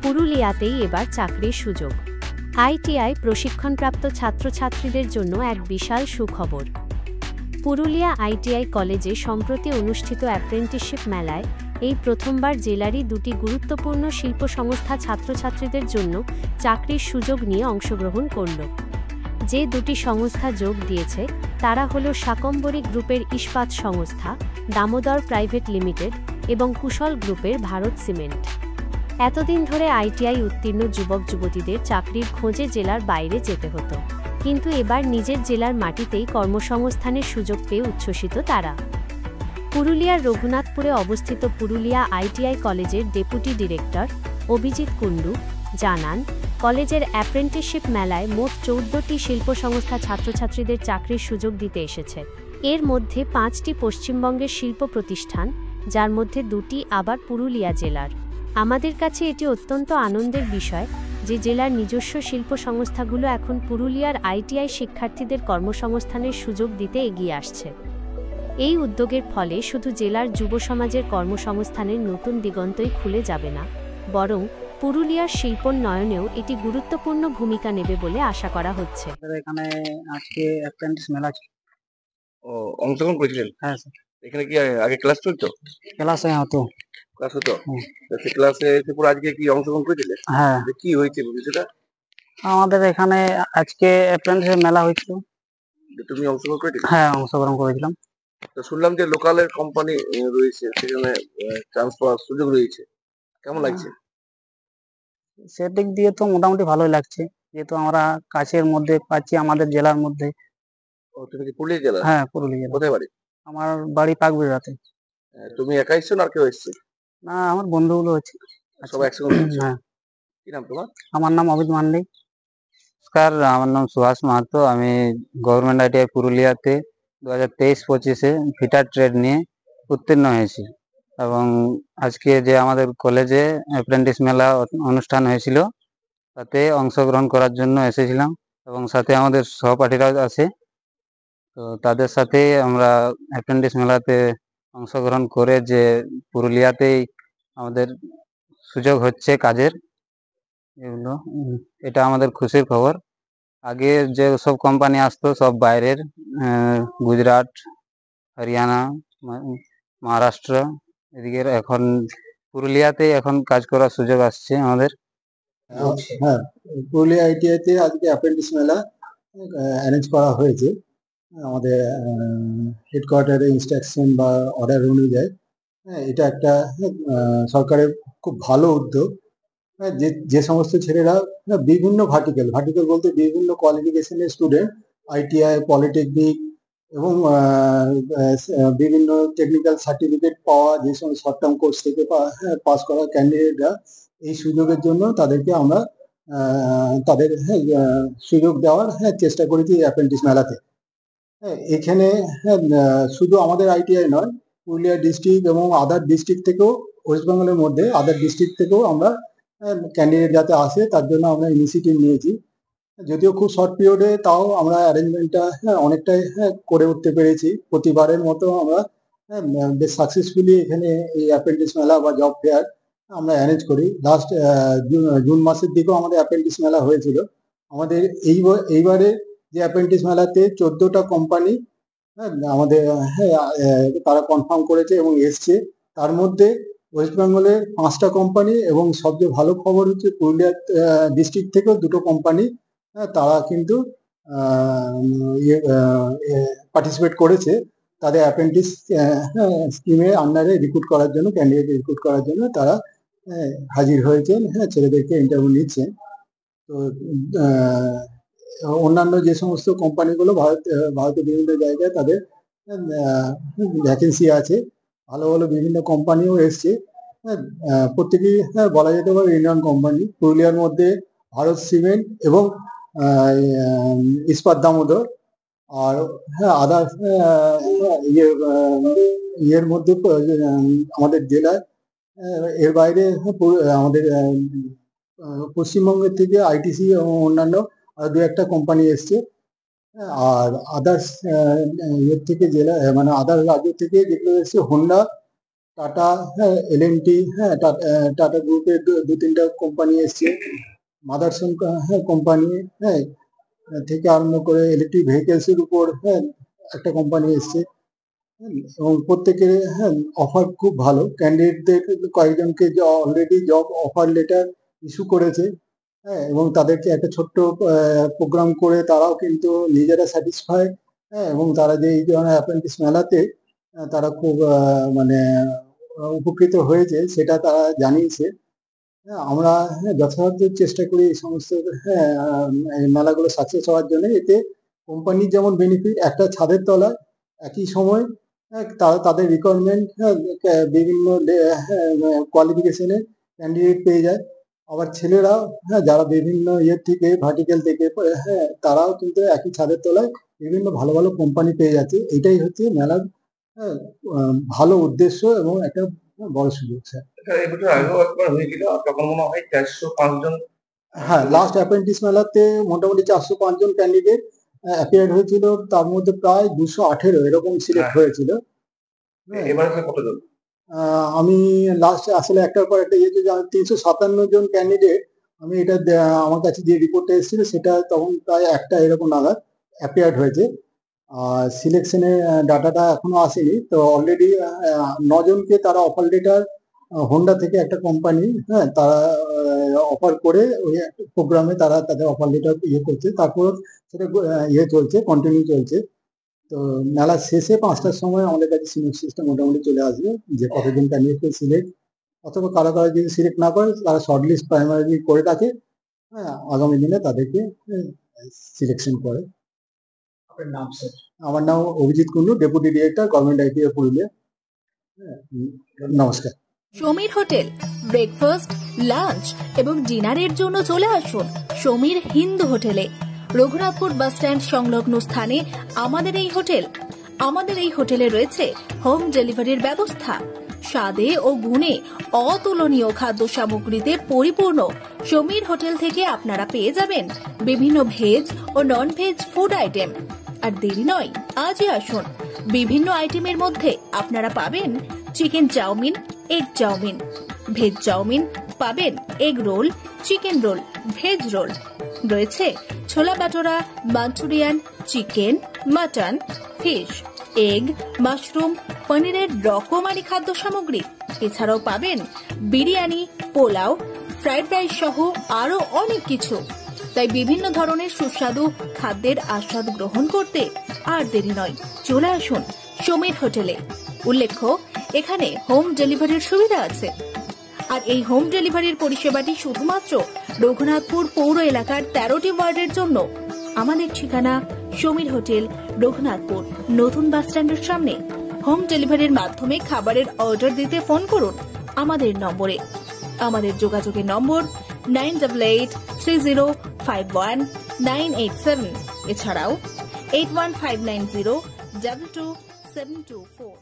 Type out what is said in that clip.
পুরুলিয়াতেই এবার চাকরির সুযোগ। আইটিআই প্রশিক্ষণপ্রাপ্ত ছাত্রছাত্রীদের জন্য এক বিশাল সুখবর। পুরুলিয়া আইটিআই কলেজে সম্প্রতি অনুষ্ঠিত অ্যাপ্রেন্টিসশিপ মেলায় এই প্রথমবার জেলারই দুটি গুরুত্বপূর্ণ শিল্প সংস্থা ছাত্রছাত্রীদের জন্য চাকরির সুযোগ নিয়ে অংশগ্রহণ করল। যে দুটি সংস্থা যোগ দিয়েছে তারা হল শাকম্ভরী গ্রুপের ইস্পাত সংস্থা, দামোদর প্রাইভেট লিমিটেড এবং কুশল গ্রুপের ভারত সিমেন্ট। এতদিন ধরে আইটিআই উত্তীর্ণ যুবক যুবতীদের চাকরির খোঁজে জেলার বাইরে যেতে হতো, কিন্তু এবার নিজের জেলার মাটিতেই কর্মসংস্থানের সুযোগ পেয়ে উচ্ছ্বসিত তারা। পুরুলিয়ার রঘুনাথপুরে অবস্থিত পুরুলিয়া আইটিআই কলেজের ডেপুটি ডিরেক্টর অভিজিৎ কুণ্ডু জানান, কলেজের অ্যাপ্রেন্টিসশিপ মেলায় মোট 14টি শিল্প সংস্থা ছাত্রছাত্রীদের চাকরির সুযোগ দিতে এসেছে। এর মধ্যে 5টি পশ্চিমবঙ্গের শিল্প প্রতিষ্ঠান, যার মধ্যে 2টি আবার পুরুলিয়া জেলার। আমাদের কাছে এটি অত্যন্ত আনন্দের বিষয় যে জেলার নিজস্ব শিল্প সংস্থাগুলো এখন পুরুলিয়ার আইটিআই শিক্ষার্থীদের কর্মসংস্থানের সুযোগ দিতে এগিয়ে আসছে। এই উদ্যোগের ফলে শুধু জেলার যুব সমাজের কর্মসংস্থানের নতুন দিগন্তই খুলে যাবে না, বরং পুরুলিয়ার শিল্পোন্নয়নেও এটি গুরুত্বপূর্ণ ভূমিকা নেবে বলে আশা করা হচ্ছে। এখানে আজকে অ্যাপ্রেন্টিস মেলা ছিল। ও, অংশগ্রহণ করেছিলেন? হ্যাঁ স্যার। এখানে কি আগে ক্লাস চলতো? ক্লাস হতো। ক্লাস হতো? সেই ক্লাসে এসে পুরো আজকে কি অংশগ্রহণ করেছিলেন? হ্যাঁ। কি হয়েছে বিষয়টা? আমাদের এখানে আজকে অ্যাপ্রেন্টিস মেলা হয়েছিল। তুমি অংশগ্রহণ করেছিলে? হ্যাঁ, অংশগ্রহণ করেছিলাম। তো শুনলাম যে লোকালের কোম্পানি রয়েছে, সেখানে চান্স পাওয়ার সুযোগ রয়েছে, কেমন লাগছে? সেদিক দিয়ে তো মোটামুটি ভালোই লাগছে, যেহেতু আমরা কাছের মধ্যে পাচ্ছি, আমাদের জেলার মধ্যে। ও, তুমি কি পুরুলিয়া জেলা? হ্যাঁ, পুরুলিয়া জেলা। কোথায় বাড়ি? আমার বাড়ি পাকবিড়াতে। তুমি একা এসছো না আর কেউ এসছে? না, আমার বন্ধুগুলো আছে। সব একসঙ্গে? হ্যাঁ। কি নাম তোমার? আমার নাম অভিত মান্ডি। নমস্কার, আমার নাম সুভাষ মাহাতো। আমি গভর্নমেন্ট আইটিআই পুরুলিয়াতে 2023-25-এ ফিটার ট্রেড নিয়ে উত্তীর্ণ হয়েছি এবং আজকে যে আমাদের কলেজে অ্যাপ্রেন্টিস মেলা অনুষ্ঠান হয়েছিল তাতে অংশগ্রহণ করার জন্য এসেছিলাম এবং সাথে আমাদের সহপাঠীরাও আছে। তো তাদের সাথে আমরা অ্যাপ্রেন্টিস মেলাতে অংশগ্রহণ করে যে পুরুলিয়াতেই আমাদের সুযোগ হচ্ছে কাজের, এগুলো এটা আমাদের খুশির খবর। আগে যে সব কোম্পানি আসতো সব বাইরের, গুজরাট, হরিয়ানা, মহারাষ্ট্র এদিকে, এখন পুরুলিয়াতে এখন কাজ করার সুযোগ আসছে আমাদের। হ্যাঁ, পুরুলিয়া আইটিআইতে আজকে অ্যাপ্রেন্টিস মেলা অ্যারেঞ্জ করা হয়েছে আমাদের হেডকোয়ার্টারের ইনস্ট্রাকশন বা অর্ডার অনুযায়ী। এটা একটা সরকারের খুব ভালো উদ্যোগ। যে সমস্ত ছেলেরা বিভিন্ন ভার্টিক্যাল বলতে বিভিন্ন কোয়ালিফিকেশনের স্টুডেন্ট, আইটিআই, পলিটেকনিক এবং বিভিন্ন টেকনিক্যাল সার্টিফিকেট পাওয়া যে সমস্ত শর্ট টার্ম কোর্স থেকে পাস করা ক্যান্ডিডেটরা, এই সুযোগের জন্য তাদেরকে আমরা তাদের সুযোগ দেওয়ার চেষ্টা করেছি অ্যাপ্রেন্টিস মেলাতে। এখানে শুধু আমাদের আইটিআই নয়, পুরুলিয়া ডিস্ট্রিক্ট এবং আদার ডিস্ট্রিক্ট থেকেও, ওয়েস্ট বেঙ্গলের মধ্যে আদার ডিস্ট্রিক্ট থেকেও আমরা ক্যান্ডিডেট যাতে আসে তার জন্য আমরা ইনিশিয়েটিভ নিয়েছি। যদিও খুব শর্ট পিরিয়ডে, তাও আমরা অ্যারেঞ্জমেন্টটা অনেকটাই করে উঠতে পেরেছি। প্রতিবারের মতো আমরা বেশ সাকসেসফুলি এখানে এই অ্যাপ্রেন্টিস মেলা বা জব ফেয়ার আমরা অ্যারেঞ্জ করি। লাস্ট জুন মাসের দিকেও আমাদের অ্যাপ্রেন্টিস মেলা হয়েছিল। আমাদের এইবারে যে অ্যাপ্রেন্টিস মেলাতে 14টা কোম্পানি আমাদের তারা কনফার্ম করেছে এবং এসছে। তার মধ্যে ওয়েস্ট বেঙ্গলের 5টা কোম্পানি এবং সবচেয়ে ভালো খবর হচ্ছে পুরুলিয়া ডিস্ট্রিক্ট থেকেও 2টো কোম্পানি তারা কিন্তু পার্টিসিপেট করেছে তাদের অ্যাপ্রেন্টিস স্কিমের আন্ডারে রিক্রুট করার জন্য, ক্যান্ডিডেট রিক্রুট করার জন্য তারা হাজির হয়েছেন। ছেলেদেরকে ইন্টারভিউ নিচ্ছেন। তো অন্যান্য যে সমস্ত কোম্পানিগুলো ভারতের বিভিন্ন জায়গায় তাদের ভ্যাকেন্সি আছে, ভালো ভালো বিভিন্ন কোম্পানিও এসছে। প্রত্যেকেই বলা যেতে পারে ইন্ডিয়ান কোম্পানি। পুরুলিয়ার মধ্যে ভারত সিমেন্ট এবং ইস্পাত দামোদর, আর আদার ইয়ের মধ্যে আমাদের জেলায়, এর বাইরে আমাদের পশ্চিমবঙ্গের থেকে আইটিসি এবং অন্যান্য আর 2-1টা কোম্পানি এসছে। আর আদার্স ইয়ের থেকে জেলা মানে আদার রাজ্য থেকে যেগুলো এসছে, হোন্ডা, টাটা, হ্যাঁ, এল&টি, হ্যাঁ, টাটা গ্রুপের দু তিনটা কোম্পানি এসছে, মাদারসন, হ্যাঁ, কোম্পানি, হ্যাঁ, থেকে আরম্ভ করে ইলেকট্রিক ভেহিকেলস এর উপর, হ্যাঁ, একটা কোম্পানি এসছে। এবং প্রত্যেকের, হ্যাঁ, অফার খুব ভালো। ক্যান্ডিডেটদের কয়েকজনকে already job offer letter issue করেছে, হ্যাঁ, এবং তাদেরকে একটা ছোট্ট প্রোগ্রাম করে তারাও কিন্তু নিজেরা স্যাটিসফাই, হ্যাঁ, এবং তারা যে এই ধরনের অ্যাপ্রেন্টিস মেলাতে তারা খুব মানে উপকৃত হয়েছে সেটা তারা জানিয়েছে। হ্যাঁ, আমরা, হ্যাঁ, যথাযথ চেষ্টা করি এই সমস্ত, হ্যাঁ, এই মেলাগুলো সাকসেস হওয়ার জন্য। এতে কোম্পানির যেমন বেনিফিট, একটা ছাদের তলায় একই সময়, হ্যাঁ, তারা তাদের রিকোয়ারমেন্ট, হ্যাঁ, বিভিন্ন কোয়ালিফিকেশনে ক্যান্ডিডেট পেয়ে যায়। আবার ছেলেরা, হ্যাঁ, যারা বিভিন্ন ইয়ের থেকে ভার্টিক্যাল থেকে, হ্যাঁ, তারাও কিন্তু একই ছাদের তলায় বিভিন্ন ভালো ভালো কোম্পানি পেয়ে যাচ্ছে। এটাই হচ্ছে মেলার, হ্যাঁ, ভালো উদ্দেশ্য এবং একটা বড় সুযোগ, স্যার। এবছর আগেও একবার হয়েছিল, তখন মনে হয় 405 জন। হ্যাঁ, লাস্ট অ্যাপ্রেন্টিস মেলাতে মোটামুটি 405 জন ক্যান্ডিডেট অ্যাপিয়ার হয়েছিল, তার মধ্যে প্রায় 218 এরকম সিলেক্ট হয়েছিল। এবারে কতজন? আমি লাস্ট আসলে একটার পর একটা ইয়েতে 357 জন ক্যান্ডিডেট, আমি এটা আমার কাছে যে রিপোর্টটা এসেছিল সেটা তখন প্রায় একটা এরকম নাগাদ অ্যাপিয়ার্ড হয়েছে। আর সিলেকশনের ডাটাটা এখনো আসেনি, তো অলরেডি 9 জনকে তারা অফার লেটার, হোন্ডা থেকে একটা কোম্পানি, হ্যাঁ, তারা অফার করে ওই প্রোগ্রামে তারা তাদের অফার লেটার ইয়ে করছে, তারপর সেটা ইয়ে চলছে, কন্টিনিউ চলছে। তো মেলার শেষে 5টার সময় আমাদের কাছে সিনোপসিসটা মোটামুটি চলে আসবে যে কতজন ক্যান্ডিডেটকে সিলেক্ট, অথবা কারা কারা যদি সিলেক্ট না করে তারা শর্ট লিস্ট প্রাইমারি করে রাখে, হ্যাঁ, আগামী দিনে তাদেরকে সিলেকশন করে। আপনার নাম স্যার? আমার নাম Abhijit Kundu, deputy director, government ITI Purulia. নমস্কার। সমীর হোটেল ব্রেকফাস্ট, লাঞ্চ এবং ডিনারের জন্য চলে আসুন সমীর হিন্দু হোটেলে। রঘুনাথপুর বাস স্ট্যান্ড সংলগ্ন স্থানে আমাদের এই হোটেল। আমাদের এই হোটেলে রয়েছে হোম ডেলিভারির ব্যবস্থা। স্বাদে ও গুণে অতুলনীয় খাদ্য সামগ্রীতে পরিপূর্ণ সমীর হোটেল থেকে আপনারা পেয়ে যাবেন বিভিন্ন ভেজ ও নন ভেজ ফুড আইটেম। আর দেরি নয়, আজই আসুন। বিভিন্ন আইটেমের মধ্যে আপনারা পাবেন chicken chowmein, egg chowmein, veg chowmein, পাবেন egg roll, chicken roll, veg roll, রয়েছে chola bhatura, manchurian, chicken, mutton, fish, egg, mushroom, পনিরের রকমারি খাদ্য সামগ্রী। এছাড়াও পাবেন বিরিয়ানি, পোলাও, ফ্রাইড রাইস সহ আরো অনেক কিছু। তাই বিভিন্ন ধরনের সুস্বাদু খাদ্যের আস্বাদ গ্রহণ করতে আর দেরি নয়, চলে আসুন সমীর হোটেলে। উল্লেখ্য, এখানে হোম ডেলিভারির সুবিধা আছে। আর এই হোম ডেলিভারির পরিষেবাটি শুধুমাত্র রঘুনাথপুর পৌর এলাকার 13টি ওয়ার্ডের জন্য। আমাদের ঠিকানা সমীর হোটেল, রঘুনাথপুর নতুন বাস স্ট্যান্ডের সামনে। হোম ডেলিভারির মাধ্যমে খাবারের অর্ডার দিতে ফোন করুন আমাদের নম্বরে। আমাদের যোগাযোগের নম্বর 9883051987, এছাড়াও 81590222724।